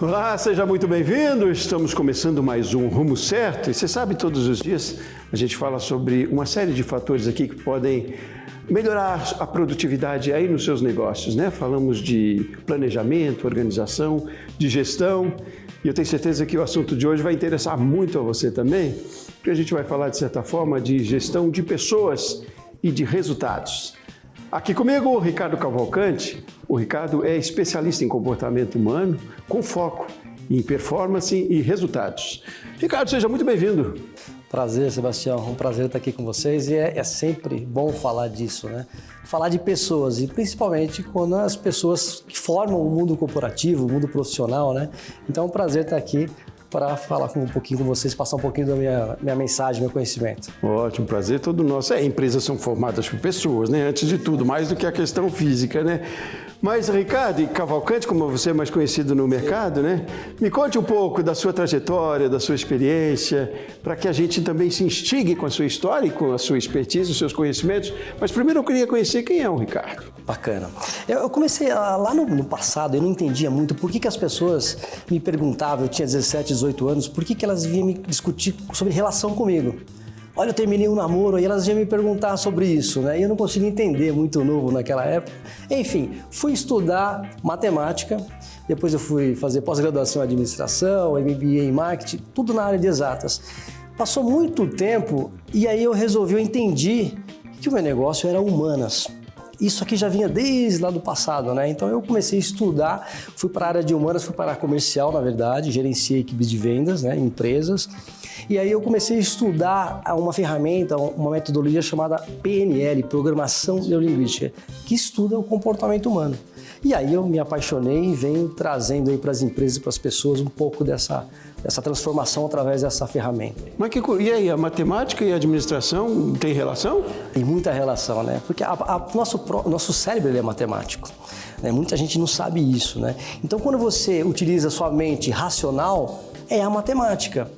Olá, seja muito bem-vindo. Estamos começando mais um Rumo Certo. E você sabe, todos os dias a gente fala sobre uma série de fatores aqui que podem melhorar a produtividade aí nos seus negócios, né? Falamos de planejamento, organização, de gestão. E eu tenho certeza que o assunto de hoje vai interessar muito a você também, porque a gente vai falar, de certa forma, de gestão de pessoas e de resultados. Aqui comigo o Ricardo Cavalcante. O Ricardo é especialista em comportamento humano com foco em performance e resultados. Ricardo, seja muito bem-vindo. Prazer, Sebastião. Um prazer estar aqui com vocês e é sempre bom falar disso, né? Falar de pessoas e principalmente quando as pessoas que formam o mundo corporativo, o mundo profissional, né? Então é um prazer estar aqui para falar um pouquinho com vocês, passar um pouquinho da minha mensagem, meu conhecimento. Ótimo, prazer todo nosso. Empresas são formadas por pessoas, né? Antes de tudo, mais do que a questão física, né? Mas, Ricardo Cavalcante, como você é mais conhecido no mercado, né? Me conte um pouco da sua trajetória, da sua experiência, para que a gente também se instigue com a sua história e com a sua expertise, os seus conhecimentos. Mas primeiro eu queria conhecer quem é o Ricardo. Bacana. Eu comecei lá no passado, eu não entendia muito por que as pessoas me perguntavam, eu tinha 17, 18 anos, por que elas vinham me discutir sobre relação comigo. Olha, eu terminei um namoro e elas iam me perguntar sobre isso, né? E eu não conseguia entender, muito novo naquela época. Enfim, fui estudar matemática, depois eu fui fazer pós-graduação em administração, MBA em marketing, tudo na área de exatas. Passou muito tempo e aí eu entendi que o meu negócio era humanas. Isso aqui já vinha desde lá do passado, né? Então eu comecei a estudar, fui para a área de humanas, fui para a área comercial, na verdade, gerenciei equipes de vendas, né, empresas. E aí eu comecei a estudar uma ferramenta, uma metodologia chamada PNL, Programação Neurolinguística, que estuda o comportamento humano. E aí eu me apaixonei e venho trazendo aí para as empresas e para as pessoas um pouco dessa transformação através dessa ferramenta. Mas e aí, a matemática e a administração tem relação? Tem muita relação, né? Porque nosso cérebro ele é matemático, né? Muita gente não sabe isso, né? Então quando você utiliza sua mente racional, é a matemática.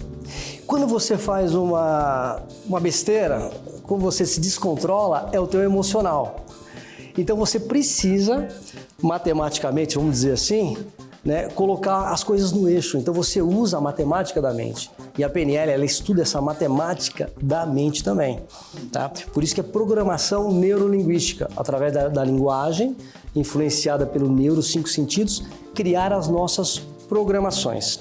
Quando você faz uma besteira, quando você se descontrola, é o teu emocional. Então você precisa, matematicamente, vamos dizer assim, né, colocar as coisas no eixo. Então você usa a matemática da mente. E a PNL, ela estuda essa matemática da mente também, tá? Por isso que é programação neurolinguística, através da linguagem, influenciada pelo neuro, 5 sentidos, criar as nossas programações.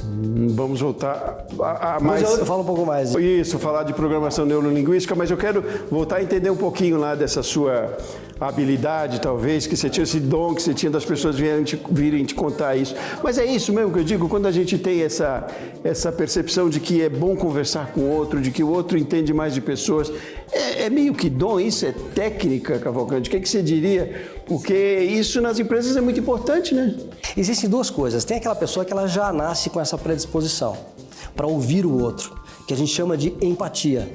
Vamos voltar a mais... Mas eu falo um pouco mais. Isso, falar de programação neurolinguística, mas eu quero voltar a entender um pouquinho lá dessa sua habilidade, talvez, que você tinha esse dom, que você tinha das pessoas virem te contar isso. Mas é isso mesmo que eu digo, quando a gente tem essa percepção de que é bom conversar com o outro, de que o outro entende mais de pessoas, é meio que dom, isso é técnica, Cavalcante. O que você diria? Porque isso nas empresas é muito importante, né? Existem duas coisas. Tem aquela pessoa que ela já nasce com essa predisposição para ouvir o outro, que a gente chama de empatia.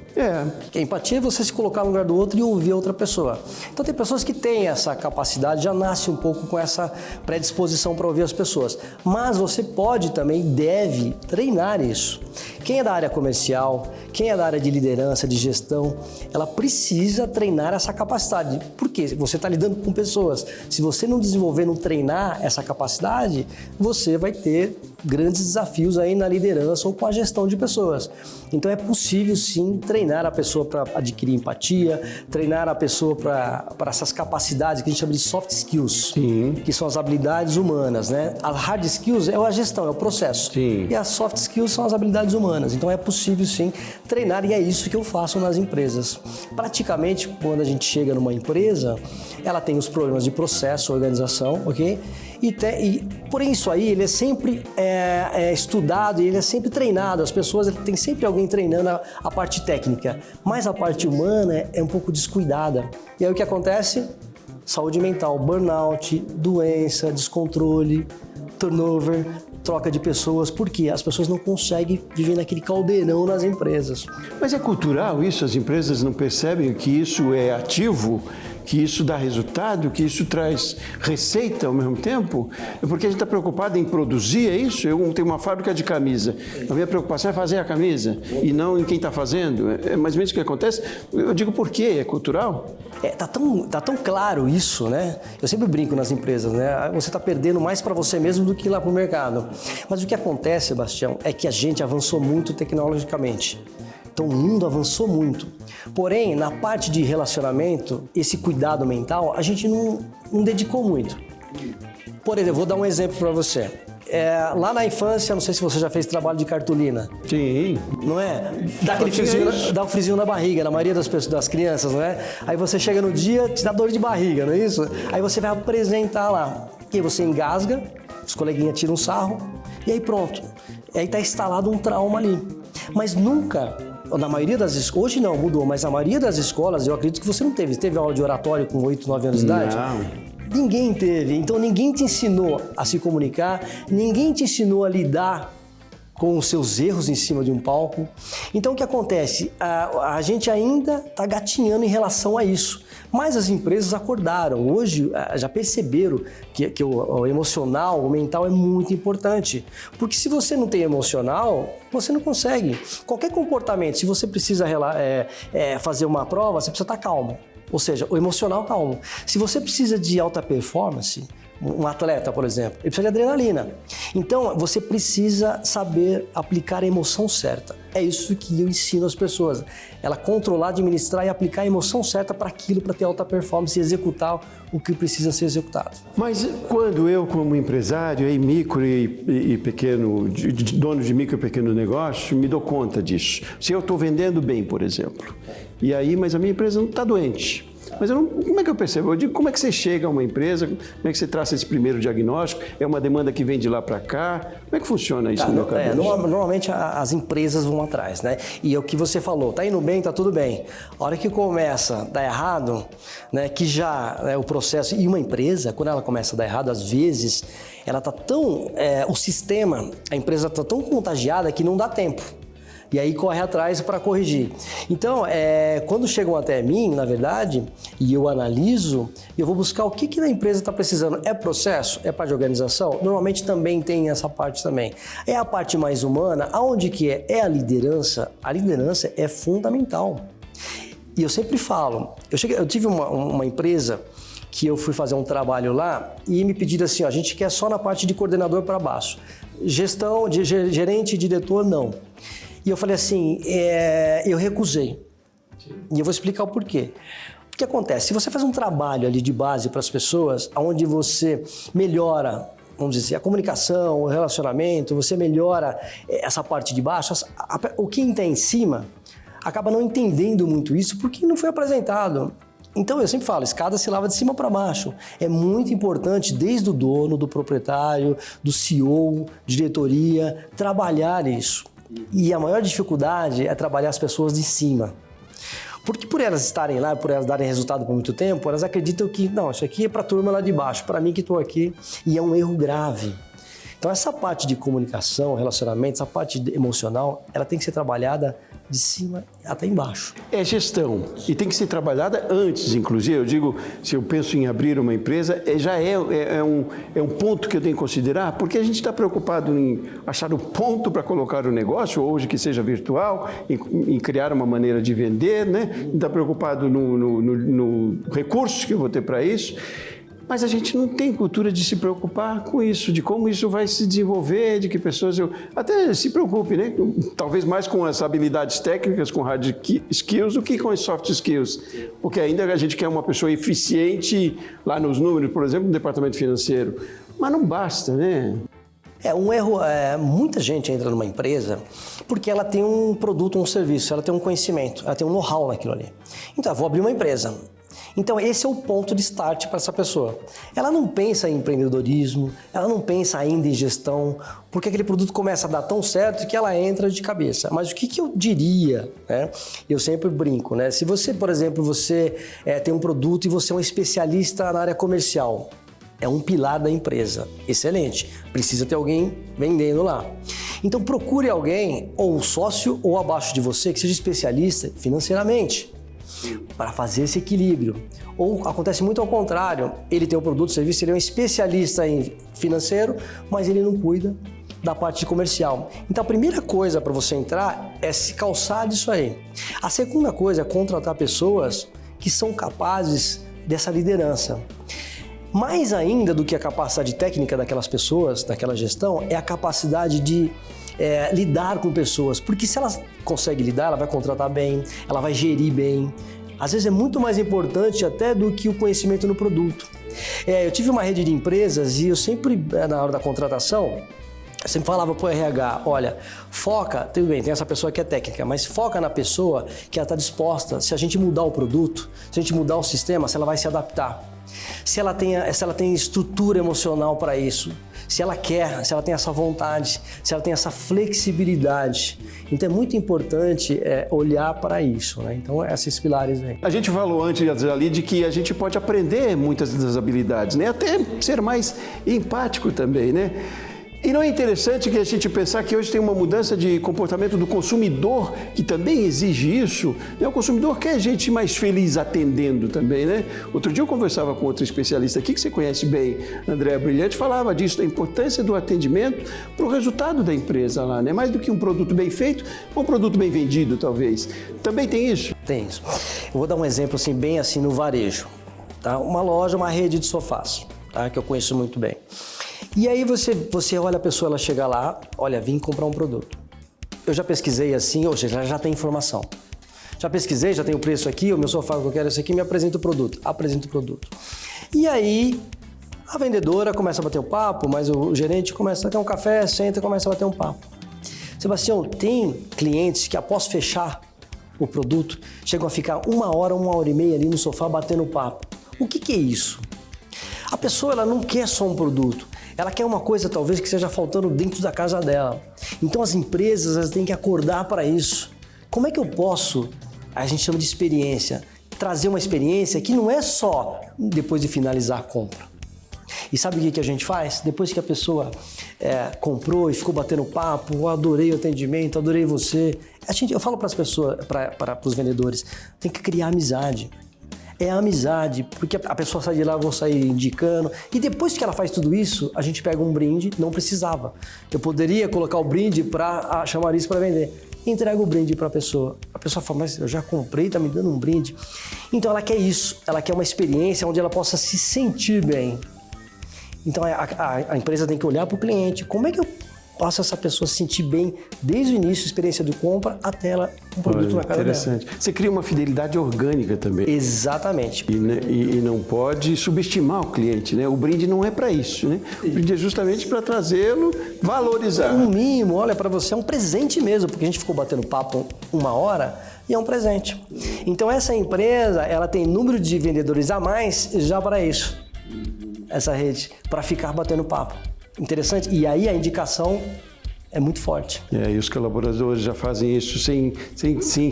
Que a empatia é você se colocar no lugar do outro e ouvir a outra pessoa. Então tem pessoas que têm essa capacidade, já nasce um pouco com essa predisposição para ouvir as pessoas. Mas você pode também, deve treinar isso. Quem é da área comercial, quem é da área de liderança, de gestão, ela precisa treinar essa capacidade. Por quê? Você está lidando com pessoas. Se você não desenvolver, não treinar essa capacidade, você vai ter grandes desafios aí na liderança ou com a gestão de pessoas. Então é possível sim treinar a pessoa para adquirir empatia, treinar a pessoa para essas capacidades que a gente chama de soft skills, que são as habilidades humanas, né? As hard skills é a gestão, é o processo. E as soft skills são as habilidades humanas. Então é possível sim treinar e é isso que eu faço nas empresas. Praticamente quando a gente chega numa empresa, ela tem os problemas de processo, organização, ok? E por isso aí ele é sempre estudado e ele é sempre treinado. As pessoas, tem sempre alguém treinando a parte técnica, mas a parte humana é um pouco descuidada. E aí o que acontece? Saúde mental, burnout, doença, descontrole, turnover, troca de pessoas, porque as pessoas não conseguem viver naquele caldeirão nas empresas. Mas é cultural isso? As empresas não percebem que isso é ativo? que isso dá resultado, que isso traz receita ao mesmo tempo? É porque a gente está preocupado em produzir, é isso? Eu tenho uma fábrica de camisa, a minha preocupação é fazer a camisa e não em quem está fazendo. É mais ou menos o que acontece. Eu digo por quê? É cultural? Tá tão claro isso, né? Eu sempre brinco nas empresas, né? Você está perdendo mais para você mesmo do que ir lá para o mercado. Mas o que acontece, Sebastião, é que a gente avançou muito tecnologicamente. Então o mundo avançou muito. Porém, na parte de relacionamento, esse cuidado mental, a gente não dedicou muito. Por exemplo, vou dar um exemplo para você. Lá na infância, não sei se você já fez trabalho de cartolina. Sim. Não é? Dá um friozinho na barriga, na maioria das crianças, não é? Aí você chega no dia, te dá dor de barriga, não é isso? Aí você vai apresentar lá. E aí você engasga, os coleguinhas tiram um sarro, e aí pronto. E aí está instalado um trauma ali. Mas nunca, na maioria das escolas, hoje não, mudou, mas na maioria das escolas, eu acredito que você não teve. Você teve aula de oratório com 8, 9 anos de idade? Não. Ninguém teve. Então ninguém te ensinou a se comunicar, ninguém te ensinou a lidar com os seus erros em cima de um palco. Então o que acontece? A gente ainda está gatinhando em relação a isso. Mas as empresas acordaram. Hoje já perceberam que o emocional, o mental é muito importante. Porque se você não tem emocional, você não consegue. Qualquer comportamento, se você precisa fazer uma prova, você precisa estar calmo. Ou seja, o emocional calmo. Se você precisa de alta performance, um atleta, por exemplo, ele precisa de adrenalina. Então, você precisa saber aplicar a emoção certa. É isso que eu ensino às pessoas. Ela controlar, administrar e aplicar a emoção certa para aquilo, para ter alta performance e executar o que precisa ser executado. Mas quando eu, como empresário, micro e pequeno, dono de micro e pequeno negócio, me dou conta disso. Se eu estou vendendo bem, por exemplo, mas a minha empresa não está doente. Mas como é que eu percebo? Eu digo, como é que você chega a uma empresa? Como é que você traça esse primeiro diagnóstico? É uma demanda que vem de lá para cá? Como é que funciona isso no meu cabeça? Normalmente as empresas vão atrás, né? E é o que você falou, tá indo bem, tá tudo bem. A hora que começa a dar errado, né, que já o processo... E uma empresa, quando ela começa a dar errado, às vezes, ela tá tão... o sistema, a empresa tá tão contagiada que não dá tempo. E aí corre atrás para corrigir. Então, quando chegam até mim, na verdade, e eu analiso, eu vou buscar o que a empresa está precisando. É processo? É parte de organização? Normalmente também tem essa parte também. É a parte mais humana, aonde que é a liderança? A liderança é fundamental. E eu sempre falo, eu tive uma empresa que eu fui fazer um trabalho lá e me pediram assim, a gente quer só na parte de coordenador para baixo. Gestão, de gerente, diretor, não. E eu falei assim, eu recusei. E eu vou explicar o porquê. O que acontece? Se você faz um trabalho ali de base para as pessoas, onde você melhora, vamos dizer, a comunicação, o relacionamento, você melhora essa parte de baixo, o quem está em cima acaba não entendendo muito isso porque não foi apresentado. Então eu sempre falo, escada se lava de cima para baixo. É muito importante, desde o dono, do proprietário, do CEO, diretoria, trabalhar isso. E a maior dificuldade é trabalhar as pessoas de cima. Porque por elas estarem lá, por elas darem resultado por muito tempo, elas acreditam que, não, isso aqui é para a turma lá de baixo, para mim que estou aqui, e é um erro grave. Então essa parte de comunicação, relacionamento, essa parte emocional, ela tem que ser trabalhada de cima até embaixo. É gestão e tem que ser trabalhada antes, inclusive. Eu digo, se eu penso em abrir uma empresa, já é um ponto que eu tenho que considerar, porque a gente está preocupado em achar o ponto para colocar o negócio, hoje que seja virtual, em criar uma maneira de vender, né? Está preocupado no recurso que eu vou ter para isso. Mas a gente não tem cultura de se preocupar com isso, de como isso vai se desenvolver, de que pessoas... Até se preocupe, né? Talvez mais com as habilidades técnicas, com hard skills, do que com as soft skills. Porque ainda a gente quer uma pessoa eficiente lá nos números, por exemplo, no departamento financeiro. Mas não basta, né? Um erro, muita gente entra numa empresa porque ela tem um produto, um serviço, ela tem um conhecimento, ela tem um know-how naquilo ali. Então, eu vou abrir uma empresa. Então, esse é o ponto de start para essa pessoa. Ela não pensa em empreendedorismo, ela não pensa ainda em gestão, porque aquele produto começa a dar tão certo que ela entra de cabeça. Mas o que eu diria, né? Eu sempre brinco, né? Se você, por exemplo, tem um produto e você é um especialista na área comercial, é um pilar da empresa. Excelente. Precisa ter alguém vendendo lá. Então, procure alguém, ou sócio, ou abaixo de você, que seja especialista financeiramente. para fazer esse equilíbrio. Ou acontece muito ao contrário, ele tem o produto, o serviço, ele é um especialista em financeiro, mas ele não cuida da parte comercial. Então a primeira coisa para você entrar é se calçar disso aí. A segunda coisa é contratar pessoas que são capazes dessa liderança. Mais ainda do que a capacidade técnica daquelas pessoas, daquela gestão, é a capacidade de lidar com pessoas. Porque se ela consegue lidar, ela vai contratar bem, ela vai gerir bem. Às vezes é muito mais importante até do que o conhecimento no produto. Eu tive uma rede de empresas e eu sempre, na hora da contratação, eu sempre falava para o RH, olha, foca, tudo bem, tem essa pessoa que é técnica, mas foca na pessoa que ela está disposta, se a gente mudar o produto, se a gente mudar o sistema, se ela vai se adaptar. Se ela tem estrutura emocional para isso, se ela quer, se ela tem essa vontade, se ela tem essa flexibilidade. Então é muito importante olhar para isso, né? Então esses pilares aí. A gente falou antes ali de que a gente pode aprender muitas das habilidades, né? Até ser mais empático também, né? E não é interessante que a gente pensar que hoje tem uma mudança de comportamento do consumidor que também exige isso? Né? O consumidor quer gente mais feliz atendendo também, né? Outro dia eu conversava com outro especialista aqui que você conhece bem, André Brilhante, falava disso, da importância do atendimento para o resultado da empresa lá, né? Mais do que um produto bem feito, um produto bem vendido, talvez. Também tem isso? Tem isso. Eu vou dar um exemplo assim, bem assim no varejo. Tá? Uma loja, uma rede de sofás, tá? Que eu conheço muito bem. E aí você olha a pessoa, ela chega lá, olha, vim comprar um produto. Eu já pesquisei assim, ou seja, já tem informação. Já pesquisei, já tem o preço aqui, o meu sofá que eu quero é esse aqui, me apresenta o produto. Apresenta o produto. E aí a vendedora começa a bater um papo, mas o gerente começa a ter um café, senta e começa a bater um papo. Sebastião, tem clientes que após fechar o produto, chegam a ficar 1 hora e meia ali no sofá batendo papo. O que é isso? A pessoa ela não quer só um produto. Ela quer uma coisa talvez que esteja faltando dentro da casa dela. Então as empresas elas têm que acordar para isso. Como é que eu posso, a gente chama de experiência, trazer uma experiência que não é só depois de finalizar a compra. E sabe o que a gente faz? Depois que a pessoa comprou e ficou batendo papo, eu adorei o atendimento, adorei você. Eu falo para as pessoas, para os vendedores, tem que criar amizade. É a amizade, porque a pessoa sai de lá, eu vou sair indicando. E depois que ela faz tudo isso, a gente pega um brinde, não precisava. Eu poderia colocar o brinde para chamar isso para vender. Entrega o brinde para a pessoa. A pessoa fala, mas eu já comprei, tá me dando um brinde. Então ela quer isso, ela quer uma experiência onde ela possa se sentir bem. Então a empresa tem que olhar para o cliente. Como é que eu faço essa pessoa se sentir bem desde o início, experiência de compra, até ela um produto na casa interessante. Dela. Você cria uma fidelidade orgânica também. Exatamente. E não pode subestimar o cliente, né? O brinde não é para isso, né? O brinde é justamente para trazê-lo, valorizar. No mínimo, olha, para você é um presente mesmo, porque a gente ficou batendo papo 1 hora e é um presente. Então essa empresa, ela tem número de vendedores a mais já para isso. Essa rede, para ficar batendo papo. Interessante? E aí a indicação é muito forte. E os colaboradores já fazem isso sem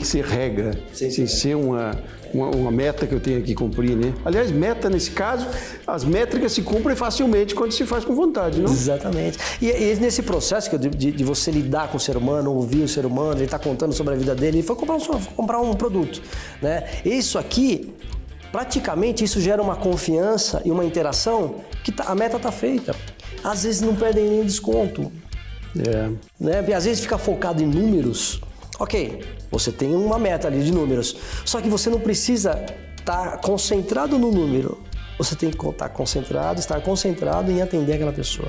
ser regra, sem ser uma meta que eu tenho que cumprir, né? Aliás, meta nesse caso, as métricas se cumprem facilmente quando se faz com vontade, não? Exatamente. E nesse processo de você lidar com o ser humano, ouvir o ser humano, ele está contando sobre a vida dele, ele foi comprar um produto, né? Isso aqui, praticamente, isso gera uma confiança e uma interação que a meta está feita. Às vezes não pedem nenhum desconto. Né? Às vezes fica focado em números. Ok, você tem uma meta ali de números, só que você não precisa estar concentrado no número. Você tem que estar concentrado em atender aquela pessoa.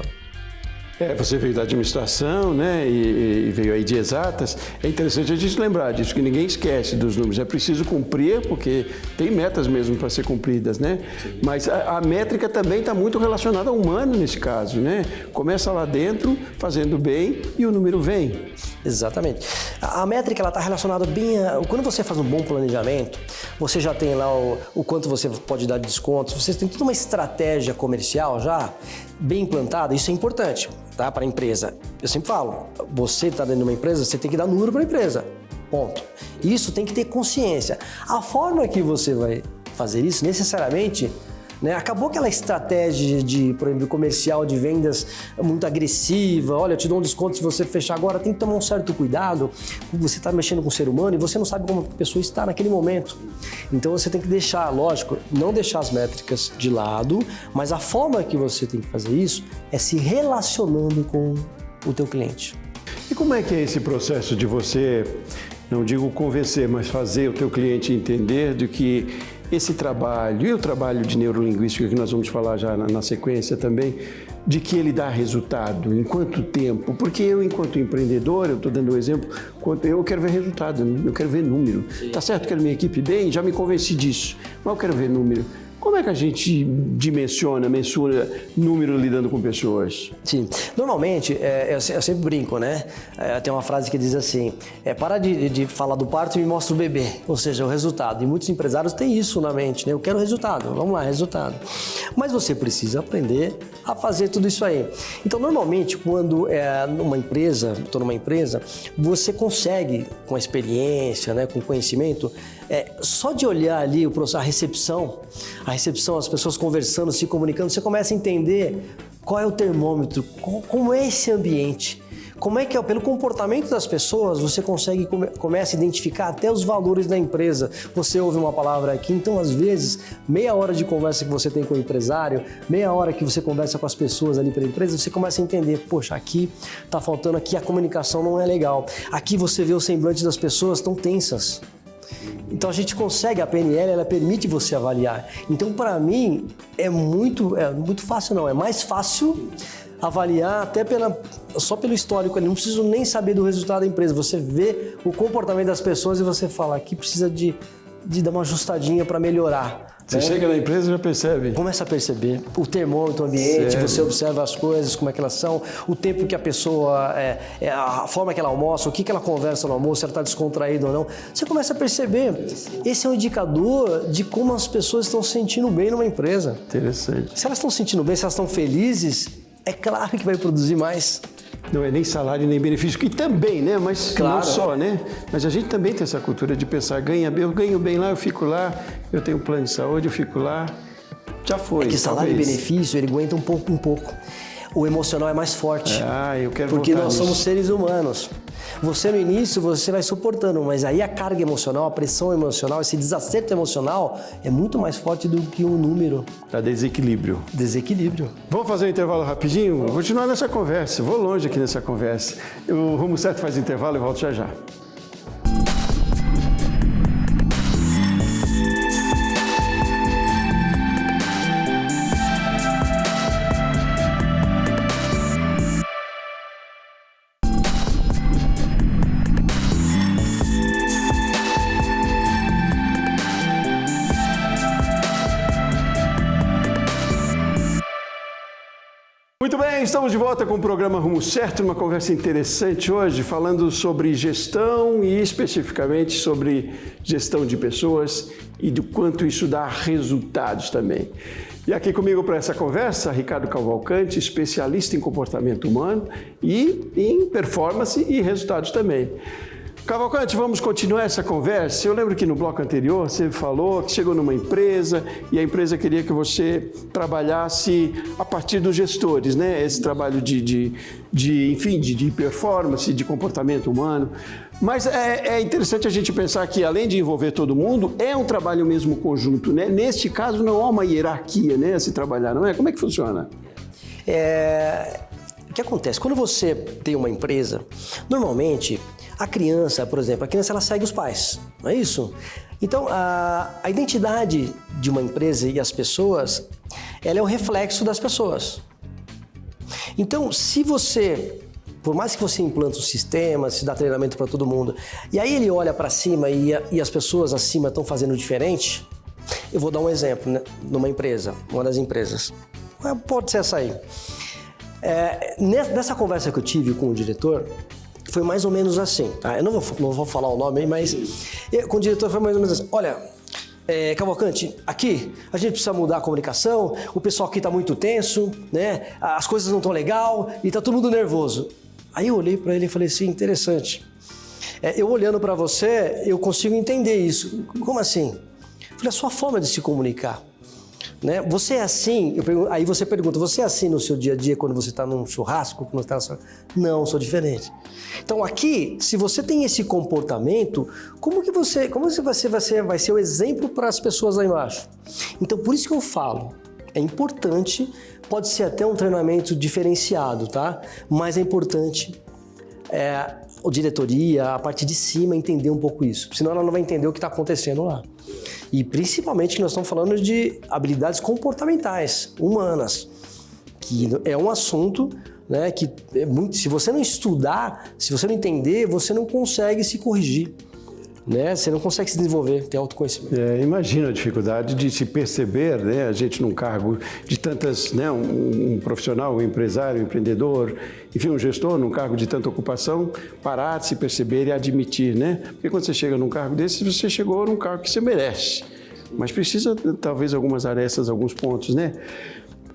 Você veio da administração, né, e veio aí de exatas. É interessante a gente lembrar disso, que ninguém esquece dos números. É preciso cumprir, porque tem metas mesmo para ser cumpridas, né? Sim. Mas a métrica também está muito relacionada ao humano nesse caso, né? Começa lá dentro, fazendo bem, e o número vem. Exatamente. A métrica está relacionada bem quando você faz um bom planejamento, você já tem lá o quanto você pode dar de descontos, você tem toda uma estratégia comercial já bem implantada, isso é importante, tá? Para a empresa. Eu sempre falo, você está dentro de uma empresa, você tem que dar número para a empresa, ponto. Isso tem que ter consciência. A forma que você vai fazer isso, necessariamente, né? Acabou aquela estratégia de, por exemplo, comercial de vendas muito agressiva. Olha, eu te dou um desconto se você fechar agora. Tem que tomar um certo cuidado. Você está mexendo com o ser humano e você não sabe como a pessoa está naquele momento. Então você tem que deixar, lógico, não deixar as métricas de lado, mas a forma que você tem que fazer isso é se relacionando com o teu cliente. E como é que é esse processo de você, não digo convencer, mas fazer o teu cliente entender de que esse trabalho e o trabalho de neurolinguística que nós vamos falar já na sequência também, de que ele dá resultado, em quanto tempo? Porque eu, enquanto empreendedor, eu estou dando um exemplo, eu quero ver resultado, eu quero ver número. Tá certo, quero minha equipe bem, já me convenci disso, mas eu quero ver número. Como é que a gente dimensiona, mensura número lidando com pessoas? Sim, normalmente, eu sempre brinco, né? Tem uma frase que diz assim, para de falar do parto e me mostra o bebê, ou seja, o resultado. E muitos empresários têm isso na mente, né? Eu quero resultado, vamos lá, resultado. Mas você precisa aprender a fazer tudo isso aí. Então, normalmente, quando estou numa empresa, você consegue, com a experiência, né, com conhecimento, só de olhar ali a recepção, as pessoas conversando, se comunicando, você começa a entender qual é o termômetro, como é esse ambiente, como é que pelo comportamento das pessoas você começa a identificar até os valores da empresa. Você ouve uma palavra aqui, então às vezes meia hora de conversa que você tem com o empresário, meia hora que você conversa com as pessoas ali pela empresa, você começa a entender, poxa, aqui tá faltando, aqui a comunicação não é legal, aqui você vê o semblante das pessoas tão tensas. Então a gente consegue, a PNL, ela permite você avaliar. Então para mim é muito fácil, não, é mais fácil avaliar até só pelo histórico, não preciso nem saber do resultado da empresa, você vê o comportamento das pessoas e você fala, aqui precisa de dar uma ajustadinha para melhorar. Você chega na empresa e já percebe. Começa a perceber o termômetro, o ambiente, você observa as coisas, como é que elas são, o tempo que a pessoa, a forma que ela almoça, o que ela conversa no almoço, se ela está descontraída ou não. Você começa a perceber. Esse é um indicador de como as pessoas estão se sentindo bem numa empresa. Interessante. Se elas estão se sentindo bem, se elas estão felizes, é claro que vai produzir mais. Não é nem salário nem benefício, que também, né? Mas claro, não só, né? Mas a gente também tem essa cultura de pensar, eu ganho bem lá, eu fico lá, eu tenho um plano de saúde, eu fico lá, já foi. É que salário e benefício, ele aguenta um pouco. O emocional é mais forte. Eu quero porque voltar nós nisso. somos seres humanos. Você no início, você vai suportando, mas aí a carga emocional, a pressão emocional, esse desacerto emocional é muito mais forte do que um número. Dá desequilíbrio. Desequilíbrio. Vamos fazer um intervalo rapidinho? Vou continuar nessa conversa, vou longe aqui nessa conversa. O Rumo Certo faz intervalo e volto já. Muito bem, estamos de volta com o programa Rumo Certo, uma conversa interessante hoje, falando sobre gestão e especificamente sobre gestão de pessoas e do quanto isso dá resultados também. E aqui comigo para essa conversa, Ricardo Cavalcante, especialista em comportamento humano e em performance e resultados também. Cavalcante, vamos continuar essa conversa. Eu lembro que no bloco anterior você falou que chegou numa empresa e a empresa queria que você trabalhasse a partir dos gestores, né? Esse trabalho de performance, de comportamento humano. Mas é interessante a gente pensar que, além de envolver todo mundo, é um trabalho mesmo conjunto, né? Neste caso, não há uma hierarquia, né, a se trabalhar, não é? Como é que funciona? O que acontece? Quando você tem uma empresa, normalmente a criança, por exemplo, ela segue os pais, não é isso? Então, a identidade de uma empresa e as pessoas, ela é o reflexo das pessoas. Então, por mais que você implante um sistema, se dá treinamento para todo mundo, e aí ele olha para cima e as pessoas acima estão fazendo diferente, eu vou dar um exemplo, né? Numa empresa, uma das empresas. Pode ser essa aí. Nessa conversa que eu tive com o diretor, foi mais ou menos assim, tá? Eu não vou falar o nome aí, mas com o diretor foi mais ou menos assim. Olha, Cavalcante, aqui a gente precisa mudar a comunicação, o pessoal aqui está muito tenso, né? As coisas não estão legal e está todo mundo nervoso. Aí eu olhei para ele e falei assim, interessante. Eu olhando para você, eu consigo entender isso. Como assim? Eu falei, a sua forma de se comunicar. Né? Você é assim, aí você pergunta, você é assim no seu dia a dia quando você está num churrasco? Quando você tá Não, sou diferente. Então aqui, se você tem esse comportamento, como você vai ser o exemplo para as pessoas lá embaixo? Então por isso que eu falo, é importante, pode ser até um treinamento diferenciado, tá? Mas é importante a diretoria, a parte de cima, entender um pouco isso. Senão ela não vai entender o que está acontecendo lá. E principalmente que nós estamos falando de habilidades comportamentais, humanas, que é um assunto, né, que é muito, se você não estudar, se você não entender, você não consegue se corrigir. Né? Você não consegue se desenvolver, ter autoconhecimento. Imagina a dificuldade de se perceber, né? A gente num cargo de tantas, né? Um profissional, um empresário, um empreendedor, enfim, um gestor num cargo de tanta ocupação, parar de se perceber e admitir, né? Porque quando você chega num cargo desse, você chegou num cargo que você merece, mas precisa talvez algumas arestas, alguns pontos, né?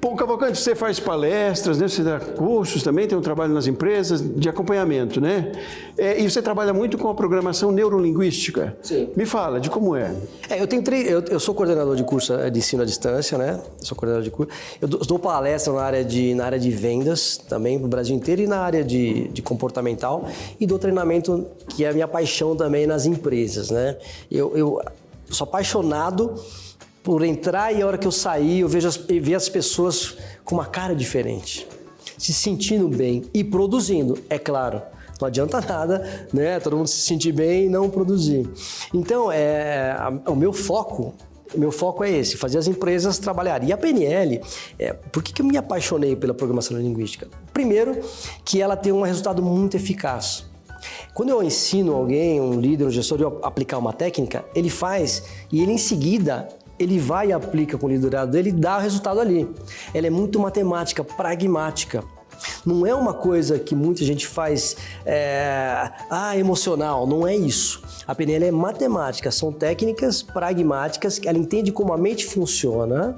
Bom, Cavalcante, você faz palestras, né? Você dá cursos também, tem um trabalho nas empresas de acompanhamento, né? E você trabalha muito com a programação neurolinguística. Sim. Me fala de como é. Eu sou coordenador de curso de ensino à distância, né? Eu sou coordenador de curso. Eu dou palestra na área de vendas também, no Brasil inteiro, e na área de comportamental. E dou treinamento, que é a minha paixão também, nas empresas, né? Eu sou apaixonado por entrar e a hora que eu sair, eu ver as pessoas com uma cara diferente, se sentindo bem e produzindo, é claro. Não adianta nada, né? Todo mundo se sentir bem e não produzir. Então, o meu foco é esse, fazer as empresas trabalharem. E a PNL, por que eu me apaixonei pela programação linguística? Primeiro, que ela tem um resultado muito eficaz. Quando eu ensino alguém, um líder, um gestor, a aplicar uma técnica, ele faz e ele em seguida ele vai e aplica com o liderado dele e dá o resultado ali. Ela é muito matemática, pragmática. Não é uma coisa que muita gente faz emocional, não é isso. A PNL é matemática, são técnicas pragmáticas, ela entende como a mente funciona,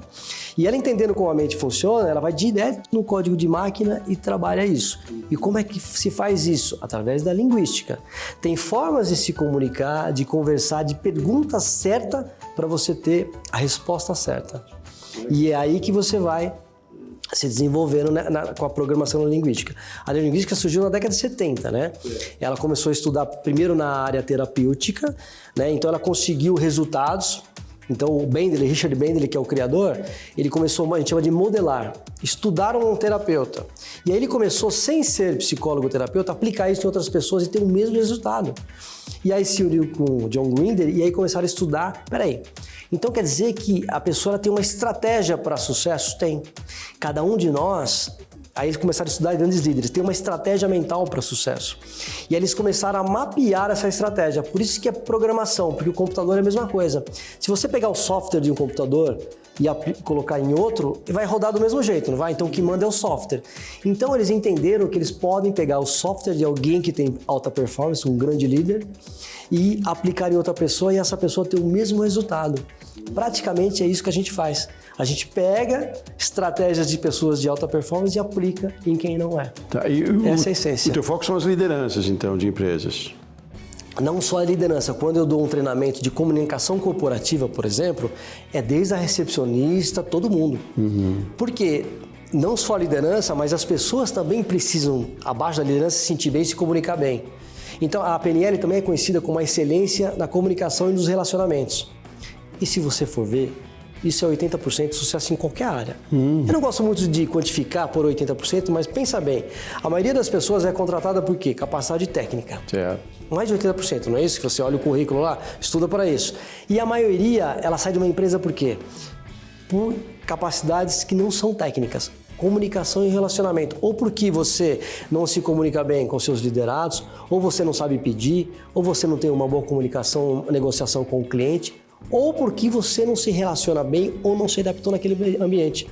e ela entendendo como a mente funciona, ela vai direto no código de máquina e trabalha isso. E como é que se faz isso? Através da linguística. Tem formas de se comunicar, de conversar, de pergunta certa para você ter a resposta certa. E é aí que você vai se desenvolvendo com a programação linguística. A linguística surgiu na década de 70, né? Ela começou a estudar primeiro na área terapêutica, né? Então ela conseguiu resultados. Então o Bentley, Richard Bentley, que é o criador, ele começou, a gente chama de modelar, estudar um terapeuta. E aí ele começou, sem ser psicólogo terapeuta, a aplicar isso em outras pessoas e ter o mesmo resultado. E aí se uniu com o John Grinder e aí começaram a estudar, então quer dizer que a pessoa tem uma estratégia para sucesso? Tem. Cada um de nós, aí eles começaram a estudar grandes líderes, tem uma estratégia mental para sucesso. E aí eles começaram a mapear essa estratégia, por isso que é programação, porque o computador é a mesma coisa. Se você pegar o software de um computador e colocar em outro, vai rodar do mesmo jeito, não vai? Então o que manda é o software. Então eles entenderam que eles podem pegar o software de alguém que tem alta performance, um grande líder, e aplicar em outra pessoa e essa pessoa ter o mesmo resultado. Praticamente é isso que a gente faz. A gente pega estratégias de pessoas de alta performance e aplica em quem não é. Essa é a essência. O teu foco são as lideranças, então, de empresas. Não só a liderança. Quando eu dou um treinamento de comunicação corporativa, por exemplo, é desde a recepcionista, todo mundo. Porque não só a liderança, mas as pessoas também precisam, abaixo da liderança, se sentir bem e se comunicar bem. Então, a PNL também é conhecida como a excelência na comunicação e nos relacionamentos. E se você for ver, isso é 80% de sucesso em qualquer área. Eu não gosto muito de quantificar por 80%, mas pensa bem, a maioria das pessoas é contratada por quê? Capacidade técnica. Certo. Mais de 80%, não é isso? Que você olha o currículo lá, estuda para isso. E a maioria, ela sai de uma empresa por quê? Por capacidades que não são técnicas. Comunicação e relacionamento. Ou porque você não se comunica bem com seus liderados, ou você não sabe pedir, ou você não tem uma boa comunicação, negociação com o cliente, ou porque você não se relaciona bem ou não se adaptou naquele ambiente.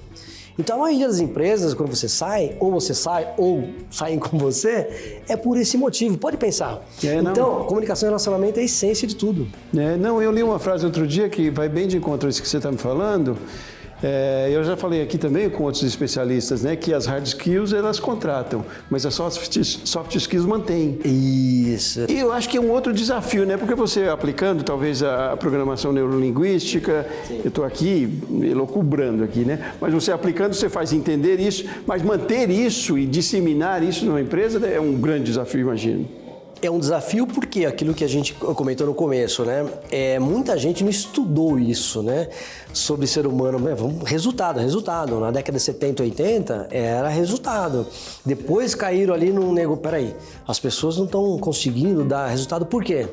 Então a maioria das empresas, quando você sai, ou saem com você, é por esse motivo. Pode pensar. Então, comunicação e relacionamento é a essência de tudo. Eu li uma frase outro dia que vai bem de encontro a isso que você está me falando. Eu já falei aqui também com outros especialistas, né, que as hard skills elas contratam, mas as soft skills mantêm. Isso. E eu acho que é um outro desafio, né, porque você aplicando talvez a programação neurolinguística, sim, eu estou aqui elucubrando aqui, né, mas você aplicando você faz entender isso, mas manter isso e disseminar isso numa empresa é um grande desafio, imagino. É um desafio porque aquilo que a gente comentou no começo, né? Muita gente não estudou isso, né? Sobre ser humano, resultado. Na década de 70, 80, era resultado. Depois caíram ali num negócio, peraí, as pessoas não estão conseguindo dar resultado, por quê?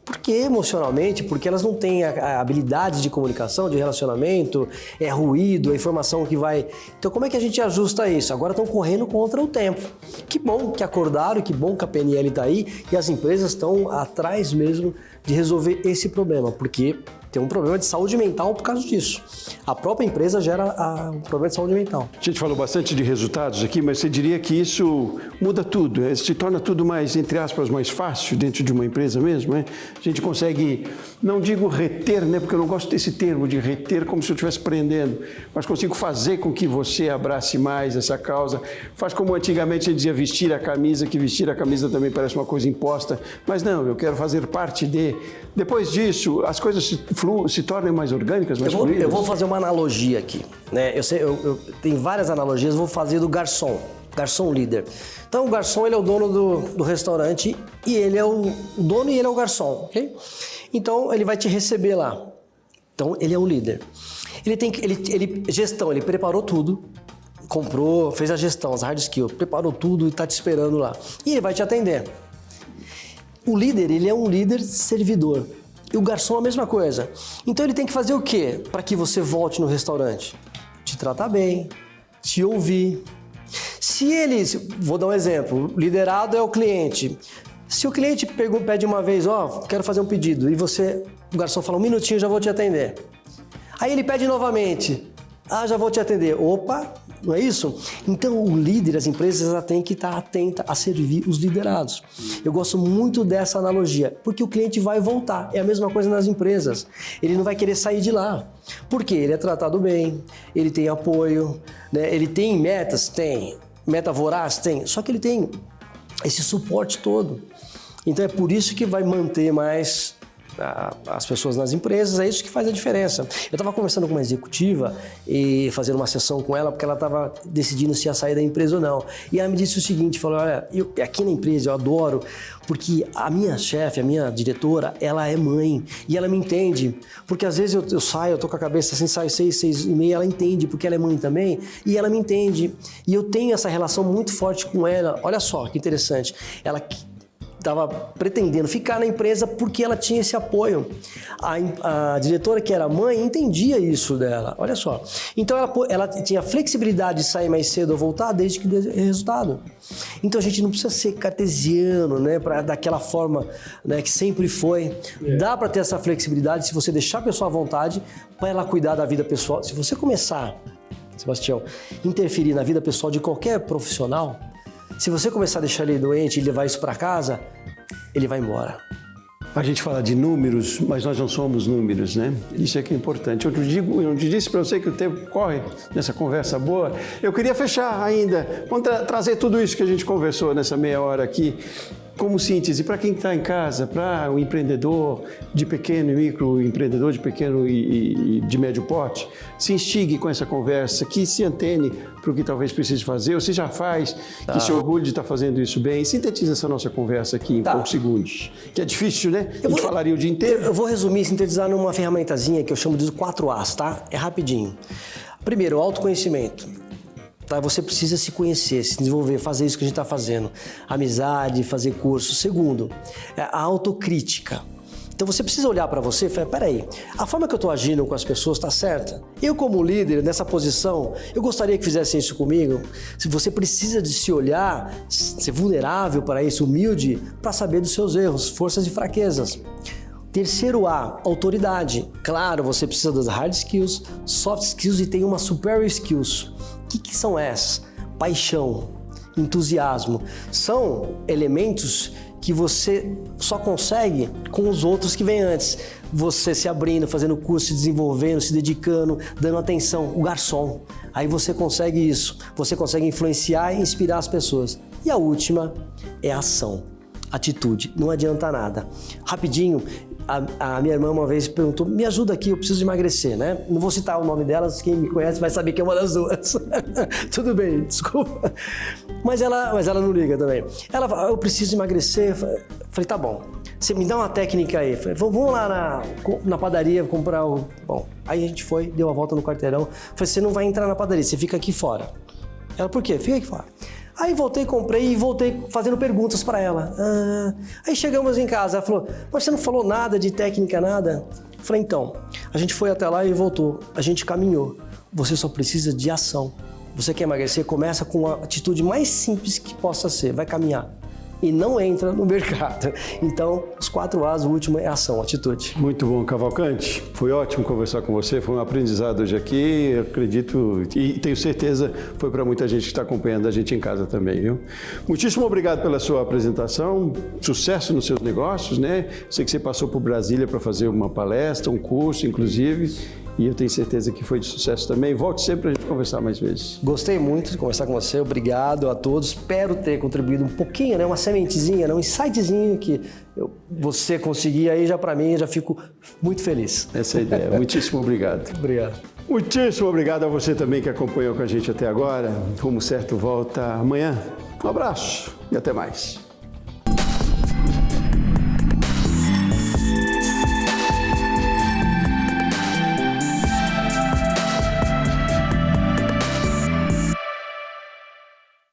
Porque emocionalmente, porque elas não têm a habilidade de comunicação, de relacionamento, é ruído, a informação que vai... Então como é que a gente ajusta isso? Agora estão correndo contra o tempo. Que bom que acordaram, que bom que a PNL está aí e as empresas estão atrás mesmo de resolver esse problema, porque tem um problema de saúde mental por causa disso. A própria empresa gera um problema de saúde mental. A gente falou bastante de resultados aqui, mas você diria que isso muda tudo, se torna tudo mais, entre aspas, mais fácil dentro de uma empresa mesmo, né? A gente consegue, não digo reter, né? Porque eu não gosto desse termo de reter como se eu estivesse prendendo, mas consigo fazer com que você abrace mais essa causa. Faz como antigamente a gente dizia vestir a camisa, que vestir a camisa também parece uma coisa imposta, mas não, eu quero fazer parte de... Depois disso, as coisas se tornem mais orgânicas, mais fluídas. Eu vou fazer uma analogia aqui, né? Eu tenho várias analogias, vou fazer do garçom líder. Então o garçom ele é o dono do restaurante e ele é o dono e ele é o garçom, ok? Então ele vai te receber lá. Então ele é o líder. Gestão, ele preparou tudo, comprou, fez a gestão, as hard skills, preparou tudo e está te esperando lá. E ele vai te atender. O líder, ele é um líder servidor. E o garçom é a mesma coisa. Então ele tem que fazer o quê para que você volte no restaurante? Te tratar bem, te ouvir. Vou dar um exemplo, o liderado é o cliente. Se o cliente pede uma vez, quero fazer um pedido, e o garçom fala, 1 minutinho, já vou te atender. Aí ele pede novamente, já vou te atender. Opa, não é isso? Então o líder, as empresas, ela tem que estar atenta a servir os liderados. Eu gosto muito dessa analogia, porque o cliente vai voltar. É a mesma coisa nas empresas. Ele não vai querer sair de lá. Porque ele é tratado bem, ele tem apoio, né? Ele tem metas? Tem. Meta voraz? Tem. Só que ele tem esse suporte todo. Então é por isso que vai manter mais as pessoas nas empresas, é isso que faz a diferença. Eu estava conversando com uma executiva e fazendo uma sessão com ela porque ela estava decidindo se ia sair da empresa ou não. E ela me disse o seguinte, falou, olha, aqui na empresa eu adoro porque a minha chefe, a minha diretora, ela é mãe e ela me entende. Porque às vezes eu saio, eu tô com a cabeça assim, saio 6h30, ela entende porque ela é mãe também e ela me entende. E eu tenho essa relação muito forte com ela. Olha só que interessante. Ela estava pretendendo ficar na empresa porque ela tinha esse apoio. A diretora, que era mãe, entendia isso dela. Olha só. Então ela tinha flexibilidade de sair mais cedo ou voltar desde que dê resultado. Então a gente não precisa ser cartesiano, né, daquela forma, né, que sempre foi. Dá para ter essa flexibilidade se você deixar a pessoa à vontade para ela cuidar da vida pessoal. Se você começar, Sebastião, interferir na vida pessoal de qualquer profissional, se você começar a deixar ele doente e levar isso para casa, ele vai embora. A gente fala de números, mas nós não somos números, né? Isso é que é importante. Eu te disse para você que o tempo corre nessa conversa boa. Eu queria fechar ainda. Vamos trazer tudo isso que a gente conversou nessa meia hora aqui como síntese para quem está em casa, para o empreendedor de pequeno e microempreendedor, de pequeno e de médio porte, se instigue com essa conversa, que se antene para o que talvez precise fazer, ou se já faz, que se orgulhe de estar fazendo isso bem. Sintetiza essa nossa conversa aqui em poucos segundos, que é difícil, né? A gente falaria o dia inteiro. Eu vou resumir e sintetizar numa ferramentazinha que eu chamo de 4As, tá? É rapidinho. Primeiro, autoconhecimento. Tá? Você precisa se conhecer, se desenvolver, fazer isso que a gente está fazendo. Amizade, fazer curso. Segundo, a autocrítica. Então você precisa olhar para você e falar, peraí, a forma que eu estou agindo com as pessoas está certa? Eu como líder, nessa posição, eu gostaria que fizessem isso comigo? Se você precisa de se olhar, ser vulnerável para isso, humilde, para saber dos seus erros, forças e fraquezas. Terceiro A, autoridade. Claro, você precisa das hard skills, soft skills e tem uma superior skills. O que são essas? Paixão, entusiasmo. São elementos que você só consegue com os outros que vêm antes. Você se abrindo, fazendo curso, se desenvolvendo, se dedicando, dando atenção. O garçom. Aí você consegue isso. Você consegue influenciar e inspirar as pessoas. E a última é a ação. Atitude. Não adianta nada. Rapidinho, a minha irmã uma vez perguntou, me ajuda aqui, eu preciso emagrecer, né? Não vou citar o nome delas, quem me conhece vai saber que é uma das duas. Tudo bem, desculpa. Mas ela não liga também. Ela falou, eu preciso emagrecer. Falei, tá bom. Você me dá uma técnica aí. Falei, vamos lá na padaria comprar o... Bom, aí a gente foi, deu uma volta no quarteirão. Falei, você não vai entrar na padaria, você fica aqui fora. Ela, por quê? Fica aqui fora. Aí voltei, comprei e voltei fazendo perguntas para ela. Aí chegamos em casa, ela falou, mas você não falou nada de técnica, nada? Eu falei, então, a gente foi até lá e voltou, a gente caminhou. Você só precisa de ação. Você quer emagrecer? Começa com a atitude mais simples que possa ser, vai caminhar. E não entra no mercado. Então, os 4 A's, o último é ação, atitude. Muito bom, Cavalcante. Foi ótimo conversar com você, foi um aprendizado hoje aqui, eu acredito e tenho certeza foi para muita gente que está acompanhando a gente em casa também, viu? Muitíssimo obrigado pela sua apresentação, sucesso nos seus negócios, né? Sei que você passou por Brasília para fazer uma palestra, um curso, inclusive, e eu tenho certeza que foi de sucesso também. Volte sempre para a gente conversar mais vezes. Gostei muito de conversar com você, obrigado a todos. Espero ter contribuído um pouquinho, né? Uma sementezinha, né? Um insightzinho que você conseguir aí, já para mim, já fico muito feliz. Essa é a ideia. Muitíssimo obrigado. Obrigado. Muitíssimo obrigado a você também que acompanhou com a gente até agora. Rumo Certo volta amanhã. Um abraço e até mais.